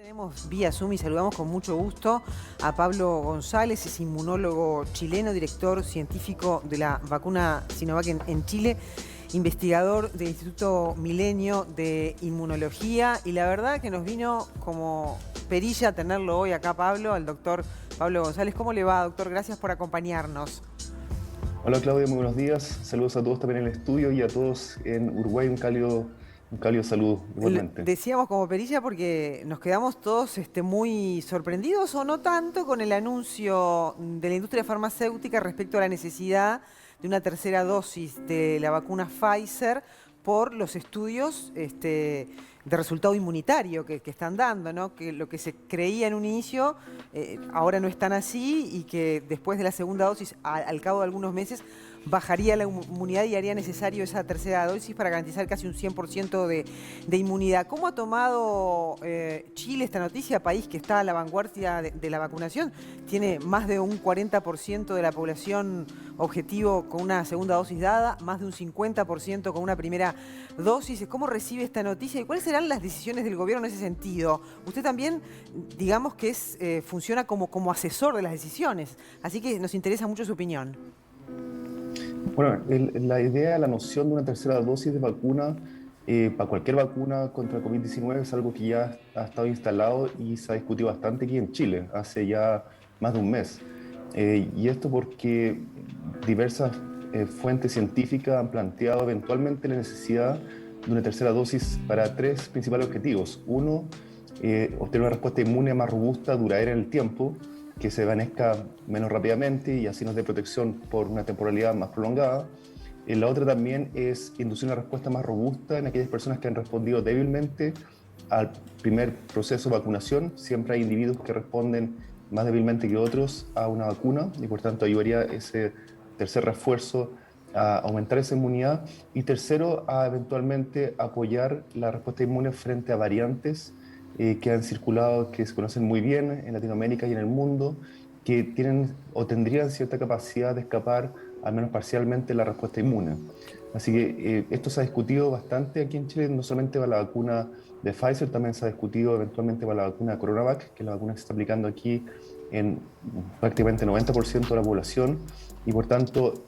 Tenemos vía Zoom y saludamos con mucho gusto a Pablo González, es inmunólogo chileno, director científico de la vacuna Sinovac en Chile, investigador del Instituto Milenio de Inmunología, y la verdad que nos vino como perilla tenerlo hoy acá, Pablo, al doctor Pablo González. ¿Cómo le va, doctor? Gracias por acompañarnos. Hola Claudia, muy buenos días. Saludos a todos también en el estudio y a todos en Uruguay. Un cálido saludo igualmente. Decíamos como perilla porque nos quedamos todos muy sorprendidos o no tanto con el anuncio de la industria farmacéutica respecto a la necesidad de una tercera dosis de la vacuna Pfizer por los estudios de resultado inmunitario que están dando, ¿no? Que lo que se creía en un inicio ahora no es tan así, y que después de la segunda dosis, al cabo de algunos meses, bajaría la inmunidad y haría necesario esa tercera dosis para garantizar casi un 100% de inmunidad. ¿Cómo ha tomado Chile esta noticia, país que está a la vanguardia de la vacunación? Tiene más de un 40% de la población objetivo con una segunda dosis dada, más de un 50% con una primera dosis. ¿Cómo recibe esta noticia y cuáles serán las decisiones del gobierno en ese sentido? Usted también, digamos que funciona como asesor de las decisiones, así que nos interesa mucho su opinión. Bueno, la idea, la noción de una tercera dosis de vacuna para cualquier vacuna contra el COVID-19 es algo que ya ha estado instalado y se ha discutido bastante aquí en Chile, hace ya más de un mes. Y esto porque diversas fuentes científicas han planteado eventualmente la necesidad de una tercera dosis para tres principales objetivos. Uno, obtener una respuesta inmune más robusta, duradera en el tiempo, que se desvanezca menos rápidamente y así nos dé protección por una temporalidad más prolongada. La otra también es inducir una respuesta más robusta en aquellas personas que han respondido débilmente al primer proceso de vacunación. Siempre hay individuos que responden más débilmente que otros a una vacuna y por tanto ayudaría ese tercer refuerzo a aumentar esa inmunidad. Y tercero, a eventualmente apoyar la respuesta inmune frente a variantes que han circulado, que se conocen muy bien en Latinoamérica y en el mundo, que tienen o tendrían cierta capacidad de escapar, al menos parcialmente, la respuesta inmune. Así que esto se ha discutido bastante aquí en Chile, no solamente para la vacuna de Pfizer, también se ha discutido eventualmente para la vacuna de Coronavac, que es la vacuna que se está aplicando aquí en prácticamente 90% de la población, y por tanto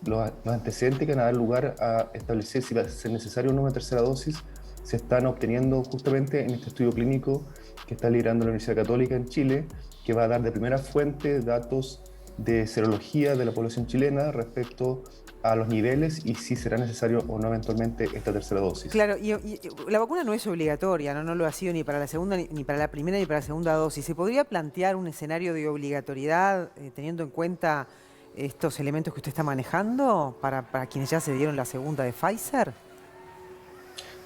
los antecedentes que van a dar lugar a establecer si va a ser necesario o no una tercera dosis se están obteniendo justamente en este estudio clínico que está liderando la Universidad Católica en Chile, que va a dar de primera fuente datos de serología de la población chilena respecto a los niveles y si será necesario o no eventualmente esta tercera dosis. Claro, y la vacuna no es obligatoria, ¿no? No lo ha sido ni para la segunda, ni para la primera, ni para la segunda dosis. ¿Se podría plantear un escenario de obligatoriedad teniendo en cuenta estos elementos que usted está manejando para quienes ya se dieron la segunda de Pfizer?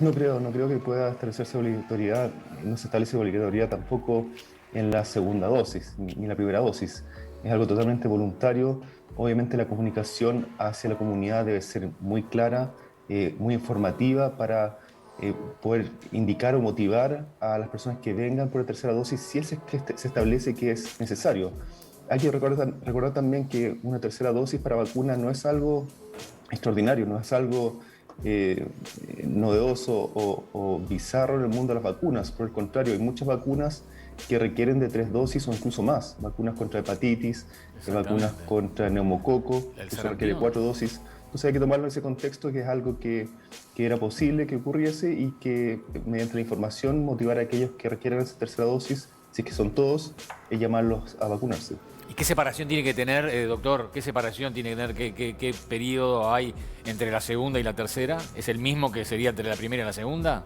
No creo que pueda establecerse obligatoriedad, no se establece obligatoriedad tampoco en la segunda dosis, ni la primera dosis. Es algo totalmente voluntario. Obviamente la comunicación hacia la comunidad debe ser muy clara, muy informativa para poder indicar o motivar a las personas que vengan por la tercera dosis si es que se establece que es necesario. Hay que recordar también que una tercera dosis para vacuna no es algo extraordinario, no es algo eh, novedoso o bizarro en el mundo de las vacunas. Por el contrario, hay muchas vacunas que requieren de 3 dosis o incluso más. Vacunas contra hepatitis, vacunas Exactamente. contra neumococo, El que se requiere sarampión. 4 dosis. Entonces hay que tomarlo en ese contexto, que es algo que era posible que ocurriese y que mediante la información motivar a aquellos que requieran esa tercera dosis, si es que son todos, es llamarlos a vacunarse. ¿Y qué separación tiene que tener, doctor? ¿Qué separación tiene que tener? ¿Qué periodo hay entre la segunda y la tercera? ¿Es el mismo que sería entre la primera y la segunda?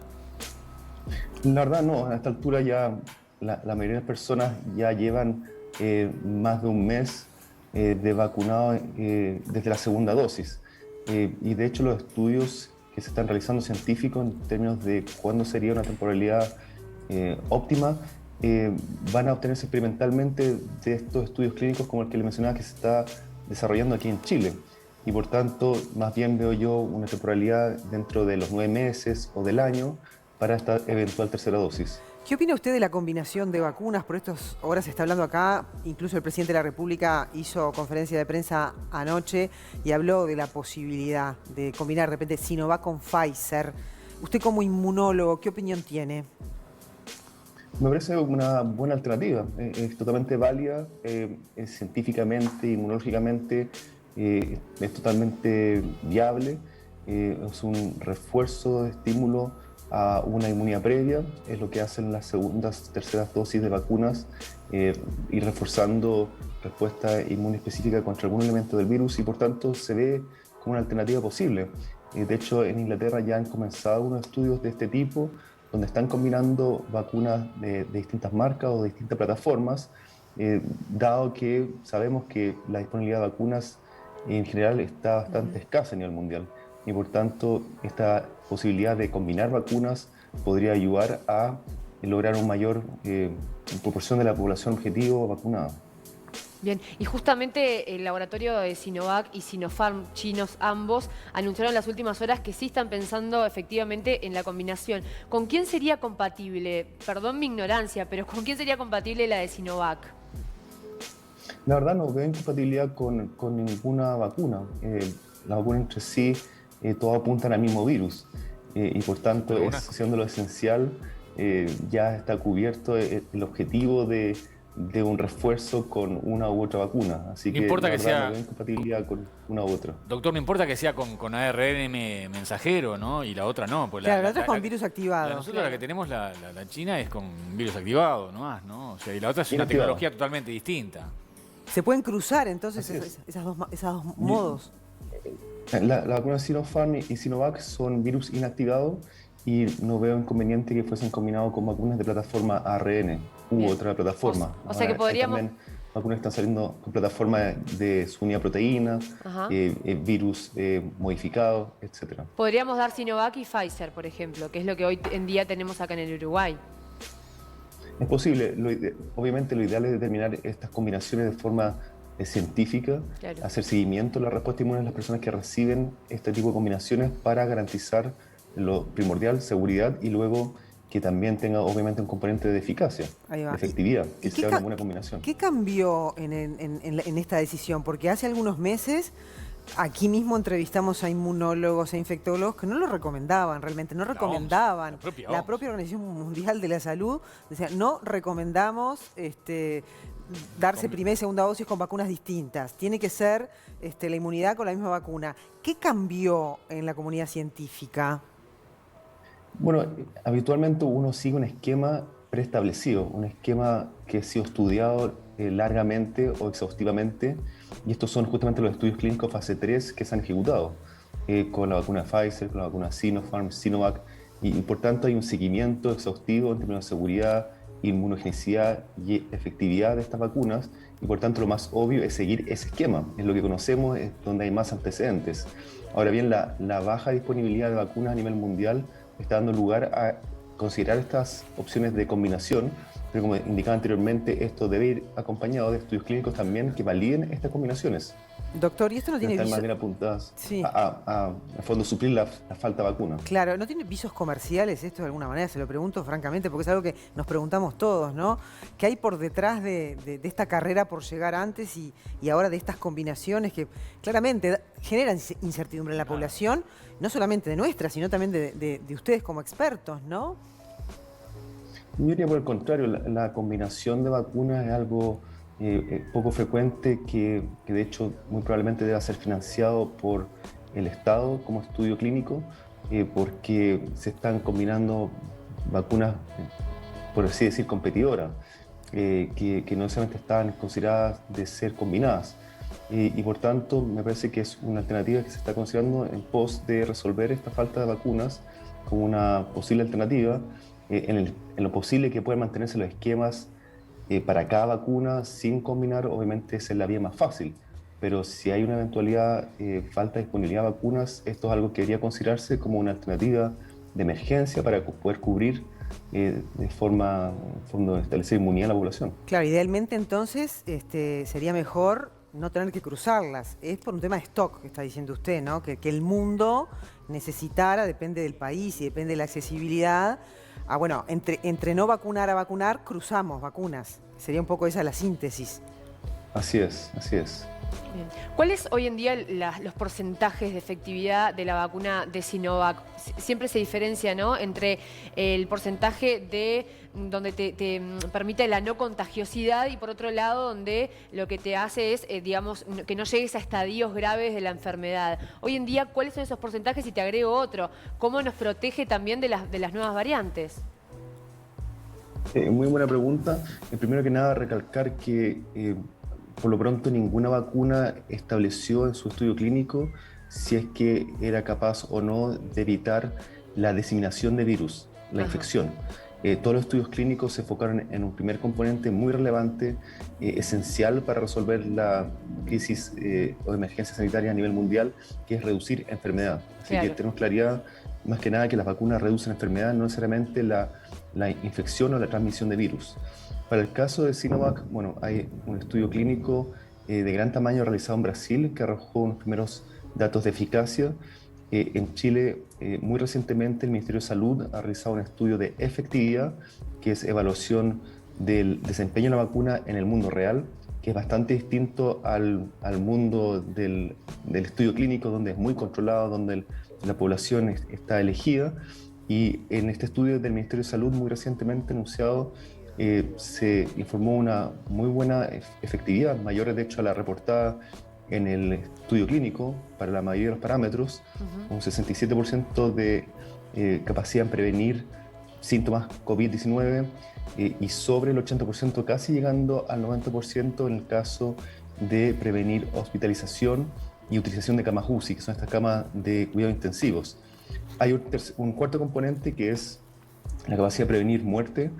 La verdad no, a esta altura ya la mayoría de las personas ya llevan más de un mes de vacunado desde la segunda dosis. Y de hecho los estudios que se están realizando científicos en términos de cuándo sería una temporalidad óptima eh, van a obtenerse experimentalmente de estos estudios clínicos como el que le mencionaba que se está desarrollando aquí en Chile. Y por tanto, más bien veo yo una temporalidad dentro de los 9 meses o del año para esta eventual tercera dosis. ¿Qué opina usted de la combinación de vacunas? Por estas horas se está hablando acá, incluso el presidente de la República hizo conferencia de prensa anoche y habló de la posibilidad de combinar de repente Sinovac con Pfizer. Usted como inmunólogo, ¿qué opinión tiene? Me parece una buena alternativa, es totalmente válida, científicamente, inmunológicamente, es totalmente viable, es un refuerzo de estímulo a una inmunidad previa, es lo que hacen las segundas, terceras dosis de vacunas, ir reforzando respuesta inmune específica contra algún elemento del virus y por tanto se ve como una alternativa posible. De hecho, en Inglaterra ya han comenzado unos estudios de este tipo, donde están combinando vacunas de distintas marcas o de distintas plataformas, dado que sabemos que la disponibilidad de vacunas en general está bastante escasa a nivel mundial y por tanto esta posibilidad de combinar vacunas podría ayudar a lograr una mayor proporción de la población objetivo vacunada. Bien, y justamente el laboratorio de Sinovac y Sinopharm, chinos ambos, anunciaron en las últimas horas que sí están pensando efectivamente en la combinación. ¿Con quién sería compatible? Perdón mi ignorancia, pero ¿con quién sería compatible la de Sinovac? La verdad no veo incompatibilidad con ninguna vacuna. La vacuna entre sí, todas apuntan al mismo virus y por tanto, siendo lo esencial, ya está cubierto el objetivo de un refuerzo con una u otra vacuna. Así que, importa la que verdad, sea... no veo incompatibilidad con una u otra. Doctor, no importa que sea con ARN mensajero, ¿no? Y la otra no. Pues Claro, la otra es con virus activado. Nosotros claro. la que tenemos, la China, es con virus activado nomás, ¿no? O sea, y la otra es una Inactivado. tecnología totalmente distinta. ¿Se pueden cruzar entonces Así esas dos modos? La vacuna Sinopharm y Sinovac son virus inactivados y no veo inconveniente que fuesen combinados con vacunas de plataforma ARN u Bien. otra plataforma. O sea que Ahora, podríamos... hay también vacunas que están saliendo con plataforma de su unidad proteína, Ajá. virus modificados, etc. Podríamos dar Sinovac y Pfizer, por ejemplo, que es lo que hoy en día tenemos acá en el Uruguay. Es posible, obviamente lo ideal es determinar estas combinaciones de forma científica, Claro. hacer seguimiento de la respuesta inmune de las personas que reciben este tipo de combinaciones para garantizar lo primordial, seguridad y luego que también tenga obviamente un componente de eficacia, Ahí va. de efectividad, que ¿Y qué sea una ca- buena combinación. ¿Qué cambió en esta decisión? Porque hace algunos meses aquí mismo entrevistamos a inmunólogos e infectólogos que no lo recomendaban realmente, no recomendaban. la propia La OMS. propia Organización Mundial de la Salud decía, no recomendamos darse primera y segunda dosis con vacunas distintas. Tiene que ser la inmunidad con la misma vacuna. ¿Qué cambió en la comunidad científica? Bueno, habitualmente uno sigue un esquema preestablecido, un esquema que ha sido estudiado largamente o exhaustivamente, y estos son justamente los estudios clínicos fase 3 que se han ejecutado con la vacuna Pfizer, con la vacuna Sinopharm, Sinovac, y por tanto hay un seguimiento exhaustivo en términos de seguridad, inmunogenicidad y efectividad de estas vacunas, y por tanto lo más obvio es seguir ese esquema, es lo que conocemos, es donde hay más antecedentes. Ahora bien, la baja disponibilidad de vacunas a nivel mundial está dando lugar a considerar estas opciones de combinación, pero como indicaba anteriormente, esto debe ir acompañado de estudios clínicos también que validen estas combinaciones. Doctor, ¿y esto no Que tiene están más visos? bien apuntadas Sí. a fondo suplir la falta de vacuna. Claro, ¿no tiene visos comerciales esto de alguna manera? Se lo pregunto francamente porque es algo que nos preguntamos todos, ¿no? ¿Qué hay por detrás de esta carrera por llegar antes y ahora de estas combinaciones que claramente generan incertidumbre en la población, no solamente de nuestra, sino también de ustedes como expertos, ¿no? Yo diría por el contrario, la combinación de vacunas es algo poco frecuente que de hecho muy probablemente deba ser financiado por el Estado como estudio clínico, porque se están combinando vacunas, por así decir, competidoras, que no necesariamente están consideradas de ser combinadas. Y por tanto me parece que es una alternativa que se está considerando en pos de resolver esta falta de vacunas como una posible alternativa, en lo posible que puedan mantenerse los esquemas para cada vacuna sin combinar. Obviamente esa es la vía más fácil, pero si hay una eventualidad falta de disponibilidad de vacunas, esto es algo que debería considerarse como una alternativa de emergencia para poder cubrir de forma de establecer inmunidad a la población. Claro, idealmente entonces sería mejor no tener que cruzarlas. Es por un tema de stock que está diciendo usted, ¿no? Que el mundo necesitara, depende del país y depende de la accesibilidad. Bueno, entre no vacunar a vacunar, cruzamos vacunas. Sería un poco esa la síntesis. Así es, así es. Bien. ¿Cuáles hoy en día los porcentajes de efectividad de la vacuna de Sinovac? Siempre se diferencia, ¿no?, entre el porcentaje de donde te permite la no contagiosidad y por otro lado donde lo que te hace es, digamos, que no llegues a estadios graves de la enfermedad. Hoy en día, ¿cuáles son esos porcentajes? Y te agrego otro, ¿cómo nos protege también de las nuevas variantes? Muy buena pregunta. Primero que nada, recalcar que por lo pronto ninguna vacuna estableció en su estudio clínico si es que era capaz o no de evitar la diseminación de virus, la infección. Todos los estudios clínicos se enfocaron en un primer componente muy relevante, esencial para resolver la crisis o emergencia sanitaria a nivel mundial, que es reducir enfermedad. Así que tenemos claridad, más que nada, que las vacunas reducen enfermedad, no necesariamente la infección o la transmisión de virus. Para el caso de Sinovac, bueno, hay un estudio clínico de gran tamaño realizado en Brasil que arrojó unos primeros datos de eficacia. En Chile, muy recientemente, el Ministerio de Salud ha realizado un estudio de efectividad, que es evaluación del desempeño de la vacuna en el mundo real, que es bastante distinto al mundo del estudio clínico, donde es muy controlado, donde la población está elegida. Y en este estudio del Ministerio de Salud, muy recientemente anunciado, se informó una muy buena efectividad, mayor de hecho a la reportada en el estudio clínico para la mayoría de los parámetros, un 67% de capacidad en prevenir síntomas COVID-19 y sobre el 80%, casi llegando al 90% en el caso de prevenir hospitalización y utilización de camas UCI, que son estas camas de cuidados intensivos. Hay un cuarto componente que es la capacidad de prevenir muerte,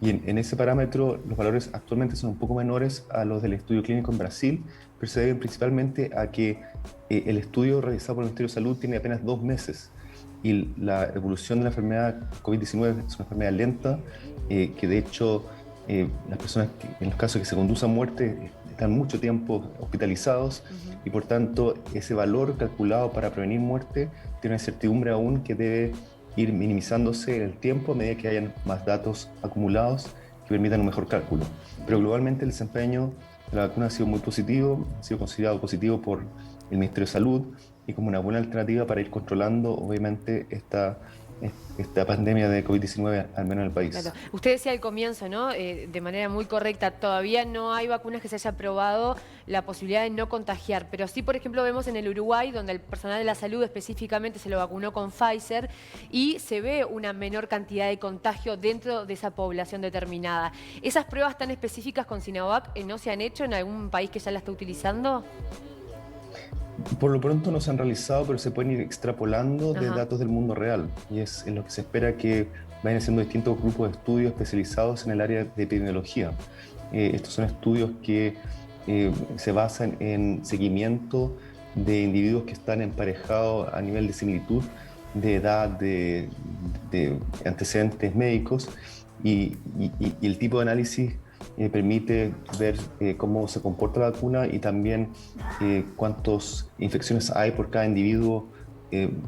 y en ese parámetro los valores actualmente son un poco menores a los del estudio clínico en Brasil, pero se deben principalmente a que el estudio realizado por el Ministerio de Salud tiene apenas 2 meses y la evolución de la enfermedad COVID-19 es una enfermedad lenta, que de hecho las personas en los casos que se conducen a muerte están mucho tiempo hospitalizados y por tanto ese valor calculado para prevenir muerte tiene una incertidumbre aún que debe ir minimizándose en el tiempo a medida que hayan más datos acumulados que permitan un mejor cálculo. Pero globalmente el desempeño de la vacuna ha sido muy positivo, ha sido considerado positivo por el Ministerio de Salud y como una buena alternativa para ir controlando obviamente esta pandemia de COVID-19, al menos en el país. Claro. Usted decía al comienzo, ¿no?, de manera muy correcta, todavía no hay vacunas que se haya probado la posibilidad de no contagiar, pero sí, por ejemplo, vemos en el Uruguay, donde el personal de la salud específicamente se lo vacunó con Pfizer y se ve una menor cantidad de contagio dentro de esa población determinada. ¿Esas pruebas tan específicas con Sinovac no se han hecho en algún país que ya la está utilizando? Por lo pronto no se han realizado, pero se pueden ir extrapolando de datos del mundo real. Y es en lo que se espera que vayan haciendo distintos grupos de estudios especializados en el área de epidemiología. Estos son estudios que se basan en seguimiento de individuos que están emparejados a nivel de similitud, de edad, de antecedentes médicos, y el tipo de análisis permite ver cómo se comporta la vacuna y también cuántas infecciones hay por cada individuo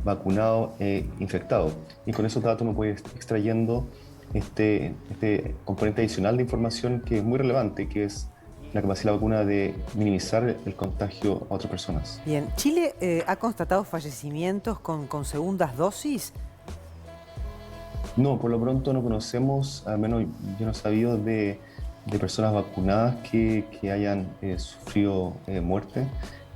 vacunado e infectado. Y con esos datos uno puede ir extrayendo este componente adicional de información que es muy relevante, que es la capacidad de la vacuna de minimizar el contagio a otras personas. Bien, ¿Chile ha constatado fallecimientos con segundas dosis? No, por lo pronto no conocemos, al menos yo no he sabido de personas vacunadas que hayan sufrido muerte.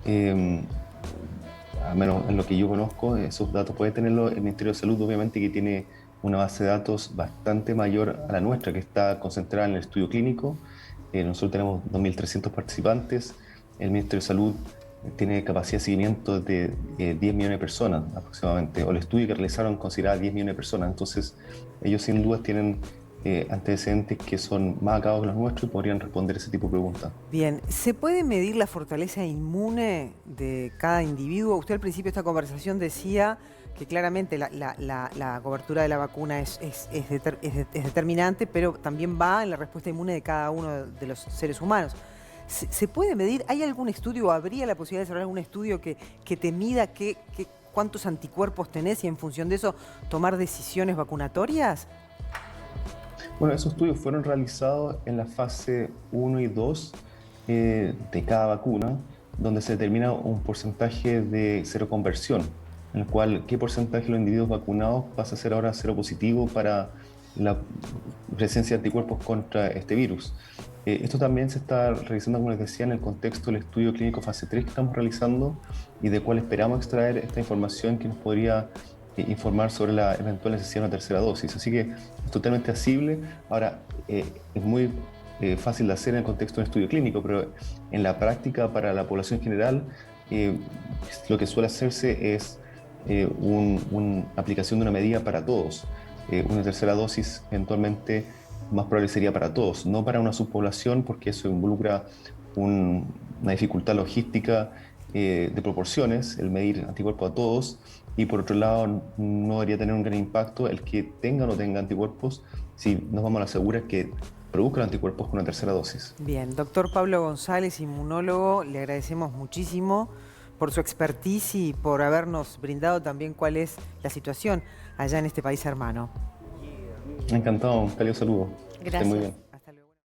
Al menos en lo que yo conozco, esos datos puede tenerlo el Ministerio de Salud, obviamente, que tiene una base de datos bastante mayor a la nuestra, que está concentrada en el estudio clínico. Nosotros tenemos 2.300 participantes. El Ministerio de Salud tiene capacidad de seguimiento de 10 millones de personas aproximadamente, o el estudio que realizaron consideraba 10 millones de personas. Entonces, ellos sin duda tienen antecedentes que son más acabados que los nuestros y podrían responder ese tipo de preguntas. Bien, ¿se puede medir la fortaleza inmune de cada individuo? Usted al principio de esta conversación decía que claramente la cobertura de la vacuna es determinante, pero también va en la respuesta inmune de cada uno de los seres humanos. ¿Se puede medir? ¿Hay algún estudio o habría la posibilidad de desarrollar algún estudio que te mida cuántos anticuerpos tenés y en función de eso tomar decisiones vacunatorias? Bueno, esos estudios fueron realizados en la fase 1 y 2 de cada vacuna donde se determina un porcentaje de seroconversión, en el cual qué porcentaje de los individuos vacunados pasa a ser ahora seropositivo para la presencia de anticuerpos contra este virus. Esto también se está realizando, como les decía, en el contexto del estudio clínico fase 3 que estamos realizando y de cual esperamos extraer esta información que nos podría informar sobre la eventual necesidad de una tercera dosis. Así que es totalmente asible. Ahora, es muy fácil de hacer en el contexto de un estudio clínico, pero en la práctica para la población general, lo que suele hacerse es una aplicación de una medida para todos. Una tercera dosis eventualmente más probable sería para todos, no para una subpoblación, porque eso involucra una dificultad logística de proporciones, el medir anticuerpos a todos, y por otro lado no debería tener un gran impacto el que tenga o no tenga anticuerpos si nos vamos a asegurar que produzcan anticuerpos con una tercera dosis. Bien, doctor Pablo González, inmunólogo, le agradecemos muchísimo por su expertise y por habernos brindado también cuál es la situación allá en este país hermano. Encantado, un cálido saludo. Gracias. Esté muy bien.